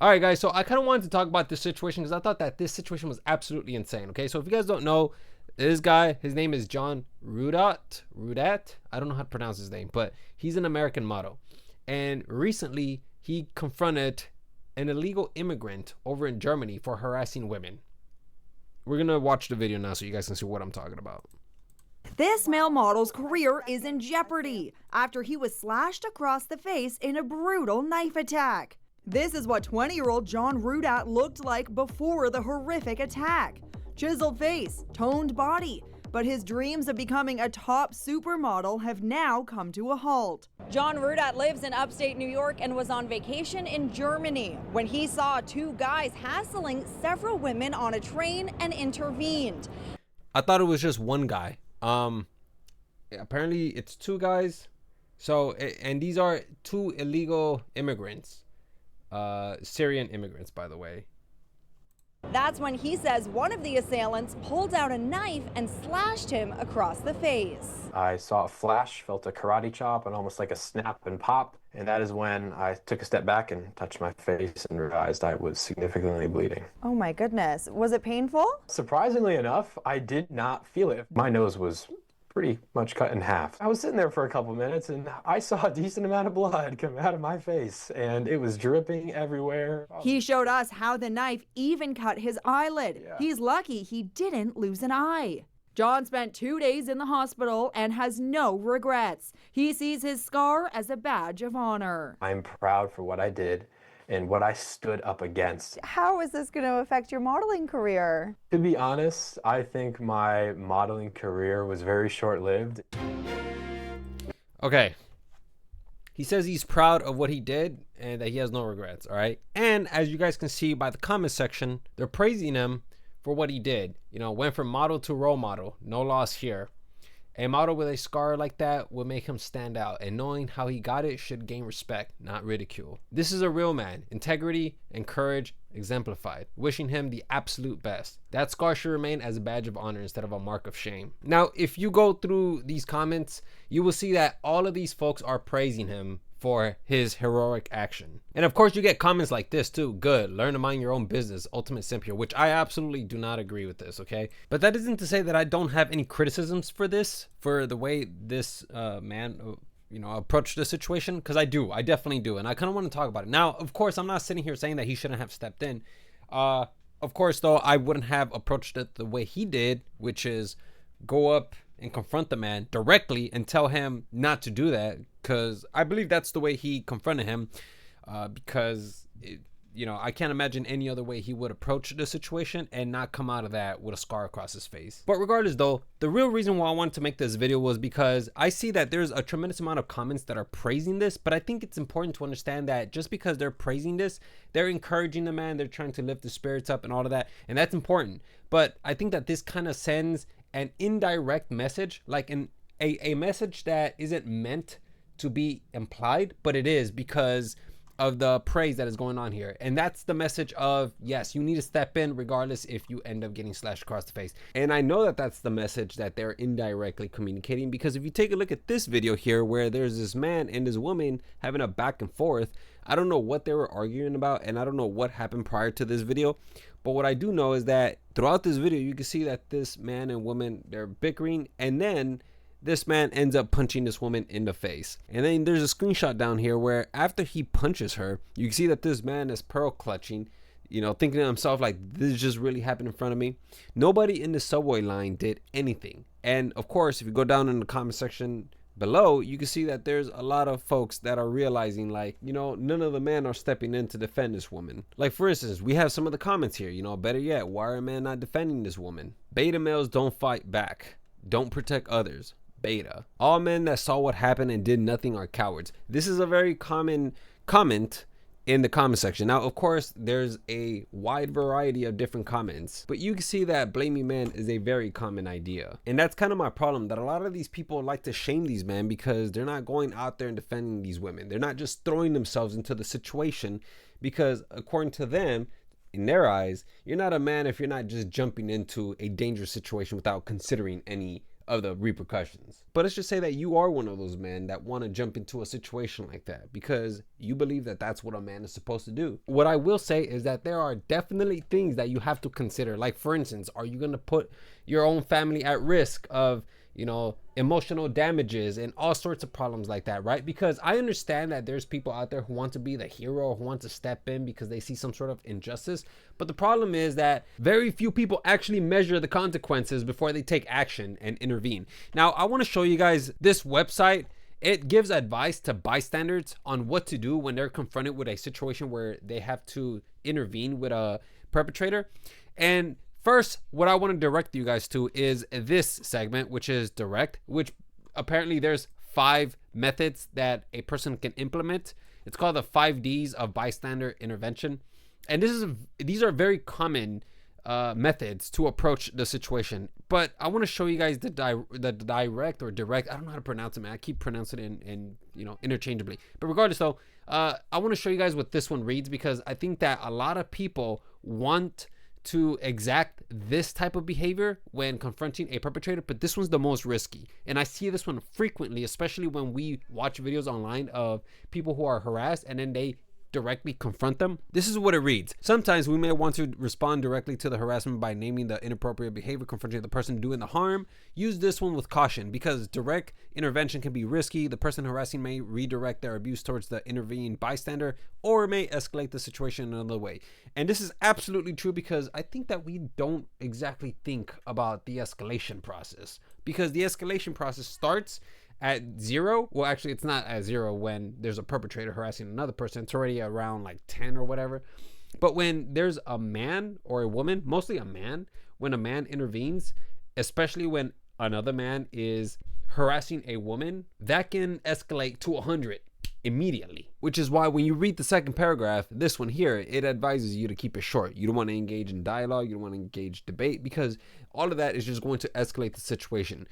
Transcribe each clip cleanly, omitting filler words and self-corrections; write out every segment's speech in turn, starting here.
All right, guys. So I kind of wanted to talk about this situation because I thought that this situation was absolutely insane. Okay, so if you guys don't know, this guy, his name is John Rudat. Rudat. I don't know how to pronounce his name, but he's an American model. And recently, he confronted an illegal immigrant over in Germany for harassing women. We're gonna watch the video now so you guys can see what I'm talking about. This male model's career is in jeopardy after he was slashed across the face in a brutal knife attack. This is what 20-year-old John Rudat looked like before the horrific attack. Chiseled face, toned body, but his dreams of becoming a top supermodel have now come to a halt. John Rudat lives in upstate New York and was on vacation in Germany when he saw two guys hassling several women on a train and intervened. I thought it was just one guy. Apparently it's two guys. So, and these are two illegal immigrants. Syrian immigrants, by the way. That's when he says one of the assailants pulled out a knife and slashed him across the face. I saw a flash, felt a karate chop, and almost like a snap and pop. And that is when I took a step back and touched my face and realized I was significantly bleeding. Oh my goodness. Was it painful? Surprisingly enough, I did not feel it. My nose was pretty much cut in half. I was sitting there for a couple minutes and I saw a decent amount of blood come out of my face and it was dripping everywhere. He showed us how the knife even cut his eyelid. Yeah. He's lucky he didn't lose an eye. John spent 2 days in the hospital and has no regrets. He sees his scar as a badge of honor. I'm proud for what I did and what I stood up against. How is this going to affect your modeling career? To be honest, I think my modeling career was very short-lived. Okay. He says he's proud of what he did and that he has no regrets, all right? And as you guys can see by the comment section, they're praising him for what he did. You know, went from model to role model. No loss here. A model with a scar like that will make him stand out, and knowing how he got it should gain respect, not ridicule. This is a real man. Integrity and courage exemplified. Wishing him the absolute best. That scar should remain as a badge of honor instead of a mark of shame. Now, if you go through these comments, you will see that all of these folks are praising him for his heroic action. And of course you get comments like this too. Good, learn to mind your own business, ultimate simp here, which I absolutely do not agree with this, okay? But that isn't to say that I don't have any criticisms for this, for the way this man approached the situation, because I definitely do, and I kind of want to talk about it. Now, of course, I'm not sitting here saying that he shouldn't have stepped in. Of course, though, I wouldn't have approached it the way he did, which is go up and confront the man directly and tell him not to do that, because I believe that's the way he confronted him, because I can't imagine any other way he would approach the situation and not come out of that with a scar across his face. But regardless though, the real reason why I wanted to make this video was because I see that there's a tremendous amount of comments that are praising this, but I think it's important to understand that just because they're praising this, they're encouraging the man, they're trying to lift the spirits up and all of that, and that's important. But I think that this kind of sends an indirect message, like a message that isn't meant to be implied, but it is because of the praise that is going on here. And that's the message of, yes, you need to step in regardless if you end up getting slashed across the face. And I know that that's the message that they're indirectly communicating, because if you take a look at this video here where there's this man and this woman having a back and forth, I don't know what they were arguing about and I don't know what happened prior to this video, but what I do know is that throughout this video you can see that this man and woman, they're bickering, and then this man ends up punching this woman in the face. And then there's a screenshot down here where after he punches her, you can see that this man is pearl clutching, thinking to himself like, this just really happened in front of me. Nobody in the subway line did anything. And of course, if you go down in the comment section below, you can see that there's a lot of folks that are realizing like, none of the men are stepping in to defend this woman. Like for instance, we have some of the comments here, better yet, why are men not defending this woman? Beta males don't fight back, don't protect others. Beta. All men that saw what happened and did nothing are cowards. This is a very common comment in the comment section. Now, of course, there's a wide variety of different comments, but you can see that blaming men is a very common idea. And that's kind of my problem, that a lot of these people like to shame these men because they're not going out there and defending these women. They're not just throwing themselves into the situation, because according to them, in their eyes, you're not a man if you're not just jumping into a dangerous situation without considering any of the repercussions. But let's just say that you are one of those men that want to jump into a situation like that because you believe that that's what a man is supposed to do. What I will say is that there are definitely things that you have to consider. Like, for instance, are you going to put your own family at risk of, you know, emotional damages and all sorts of problems like that, right? Because I understand that there's people out there who want to be the hero, who want to step in because they see some sort of injustice. But the problem is that very few people actually measure the consequences before they take action and intervene. Now, I want to show you guys this website. It gives advice to bystanders on what to do when they're confronted with a situation where they have to intervene with a perpetrator. And first, what I want to direct you guys to is this segment, which is direct, which apparently there's 5 methods that a person can implement. It's called the 5 Ds of bystander intervention. And these are very common methods to approach the situation. But I want to show you guys the direct or direct. I don't know how to pronounce it, man. I keep pronouncing it in you know, interchangeably. But regardless, though, I want to show you guys what this one reads because I think that a lot of people want to exact this type of behavior when confronting a perpetrator, but this one's the most risky. And I see this one frequently, especially when we watch videos online of people who are harassed and then they directly confront them. This is what it reads. Sometimes we may want to respond directly to the harassment by naming the inappropriate behavior, confronting the person doing the harm. Use this one with caution because direct intervention can be risky. The person harassing may redirect their abuse towards the intervening bystander or may escalate the situation in another way. And this is absolutely true because I think that we don't exactly think about the escalation process, because the escalation process starts at 0. Well, actually, it's not at 0 when there's a perpetrator harassing another person. It's already around like 10 or whatever. But when there's a man or a woman, mostly a man, when a man intervenes, especially when another man is harassing a woman, that can escalate to 100 immediately. Which is why when you read the second paragraph, this one here, it advises you to keep it short. You don't want to engage in dialogue. You don't want to engage debate because all of that is just going to escalate the situation.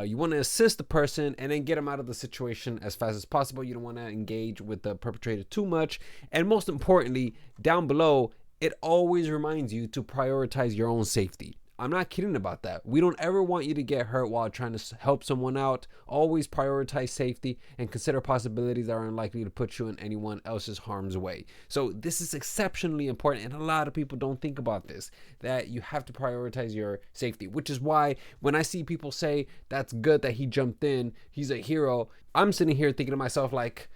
You want to assist the person and then get them out of the situation as fast as possible. You don't want to engage with the perpetrator too much. And most importantly, down below, it always reminds you to prioritize your own safety. I'm not kidding about that. We don't ever want you to get hurt while trying to help someone out. Always prioritize safety and consider possibilities that are unlikely to put you in anyone else's harm's way. So this is exceptionally important, and a lot of people don't think about this, that you have to prioritize your safety, which is why when I see people say that's good that he jumped in, he's a hero, I'm sitting here thinking to myself like,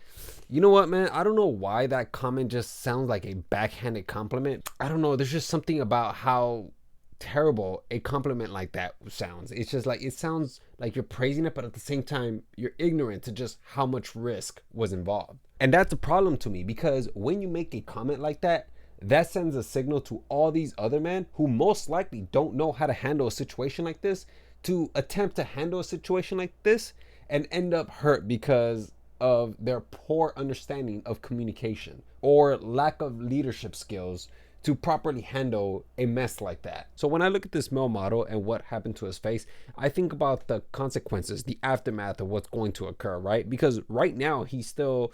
you know what, man? I don't know why that comment just sounds like a backhanded compliment. I don't know. There's just something about how terrible a compliment like that sounds. It's just like, it sounds like you're praising it, but at the same time you're ignorant to just how much risk was involved. And that's a problem to me, because when you make a comment like that, that sends a signal to all these other men who most likely don't know how to handle a situation like this to attempt to handle a situation like this and end up hurt because of their poor understanding of communication or lack of leadership skills to properly handle a mess like that. So when I look at this male model and what happened to his face, I think about the consequences, the aftermath of what's going to occur, right? Because right now he's still,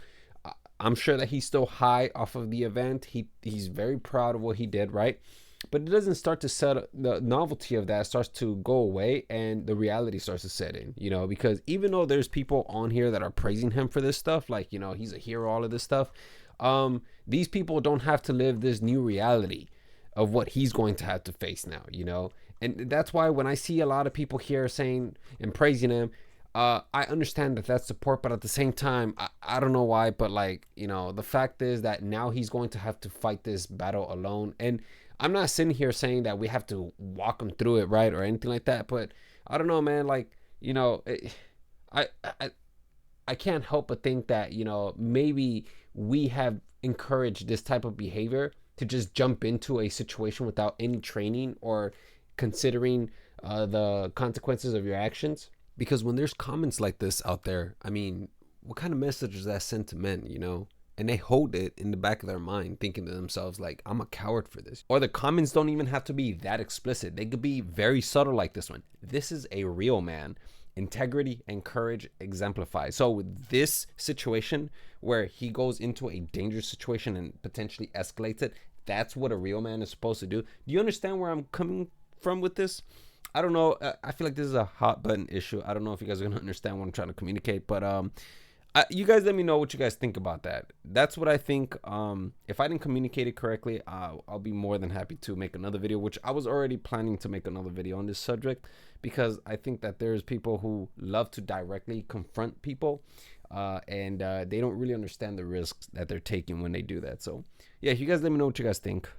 I'm sure that he's still high off of the event. He's very proud of what he did, right? But it doesn't start to set, the novelty of that starts to go away and the reality starts to set in, you know, because even though there's people on here that are praising him for this stuff, like, you know, he's a hero, all of this stuff, these people don't have to live this new reality of what he's going to have to face now, you know? And that's why when I see a lot of people here saying and praising him, I understand that that's support, but at the same time, I don't know why, but like, you know, the fact is that now he's going to have to fight this battle alone. And I'm not sitting here saying that we have to walk him through it, right? Or anything like that. But I don't know, man, like, you know, I can't help but think that, you know, maybe we have encouraged this type of behavior to just jump into a situation without any training or considering the consequences of your actions. Because when there's comments like this out there, I mean, what kind of message is that sent to men, you know? And they hold it in the back of their mind thinking to themselves like, I'm a coward for this. Or the comments don't even have to be that explicit. They could be very subtle like this one. This is a real man. Integrity and courage exemplified. So with this situation where he goes into a dangerous situation and potentially escalates it, that's what a real man is supposed to do. Do you understand where I'm coming from with this? I don't know. I feel like this is a hot button issue. I don't know if you guys are gonna understand what I'm trying to communicate, but you guys let me know what you guys think about that. That's what I think. If I didn't communicate it correctly, I'll be more than happy to make another video, which I was already planning to make another video on this subject, because I think that there's people who love to directly confront people, and they don't really understand the risks that they're taking when they do that. So yeah, you guys let me know what you guys think.